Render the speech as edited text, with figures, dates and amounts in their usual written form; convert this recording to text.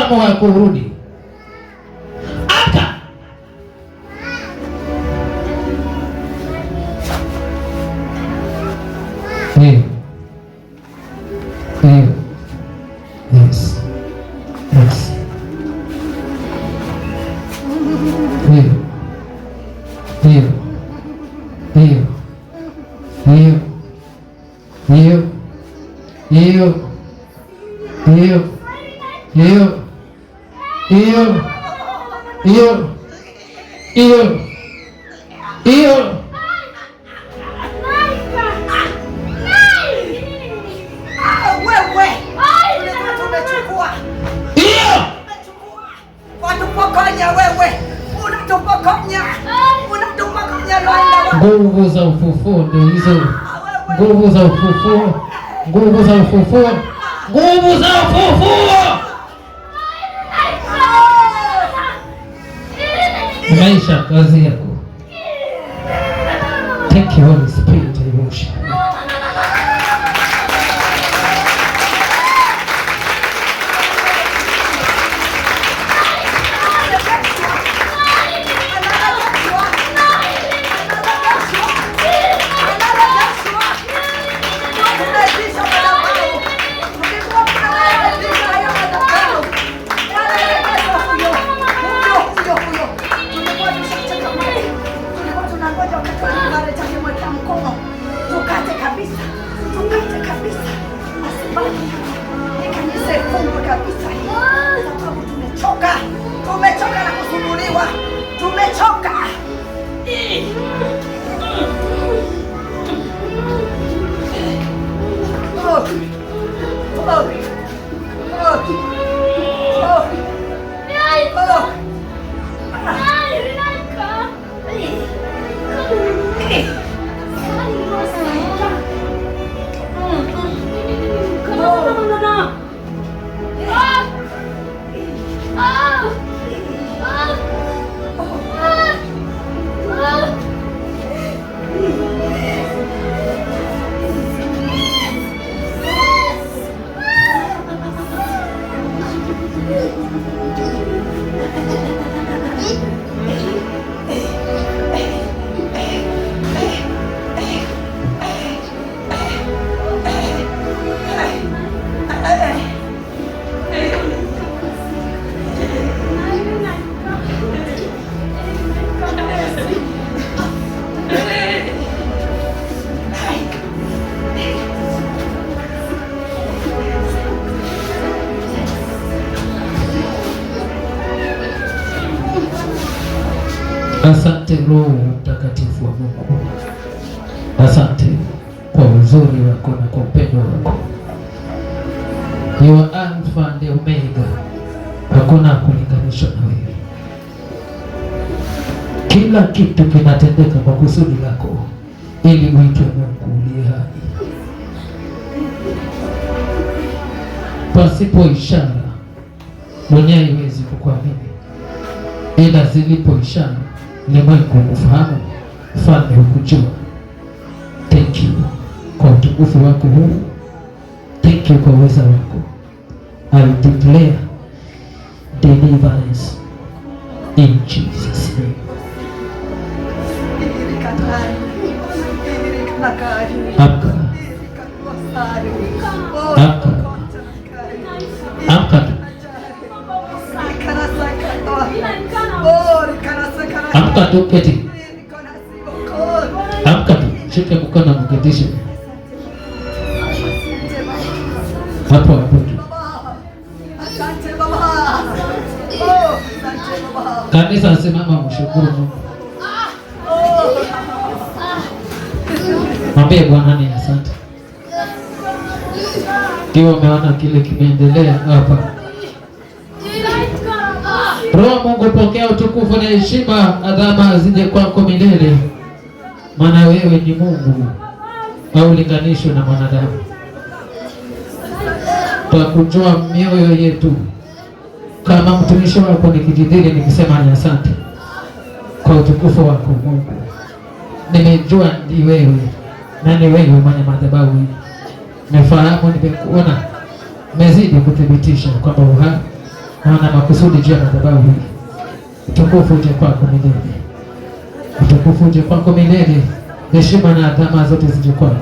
mtazamo wa kurudi. Aka yes. Nguvu za ufufuo ndio hizo. Nguvu za ufufuo. Nguvu za ufufuo. Nguvu za ufufuo. Maisha kazi yako. Thank you Holy Spirit. I worship you. Tumechoka na kusumbuliwa. Tumechoka. Asante Roho Mtakatifu wa Mungu. Asante kwa uzuri wako na kwa upendo wako. You are Alpha and Omega. Hakuna kulinganishwa na wewe. Kila kitu kinatendeka kwa kusudi lako ili uitwe Mungu uliye hai. Pasipo ishara mwenyewe haiwezi kukuamini, ila zilipo ishara ulimwengu kufahamu, ufalme hukujua. Thank you kwa utukufu wako huu. Thank you kwa uweza wako. I will declare deliverance in Jesus' name. Amka. Amka. Amka. Amka tu keti. Amka tu. Shika mkono mketishe. Hapo hapo tu. Kanisa simama mshukuru Mungu. Mwambie Bwana ni asante. Kiwa umeona kile kimeendelea hapa. Roho Mungu, pokea utukufu na heshima, adhama zije kwako milele. Maana wewe ni Mungu, haulinganishwi na mwanadamu. Twakujua mioyo yetu. Kama mtumishi wako nikijidhili nikisema ni asante kwa utukufu wako Mungu. Nimejua ni wewe na ni wewe mwenye madhabahu hii. Nimefahamu, nimekuona, umezidi kuthibitisha kwamba uhai maana makusudi juu ya madhabahu hii. Utukufu uje kwako milele, utukufu uje kwako milele, heshima na adhama zote zije kwako.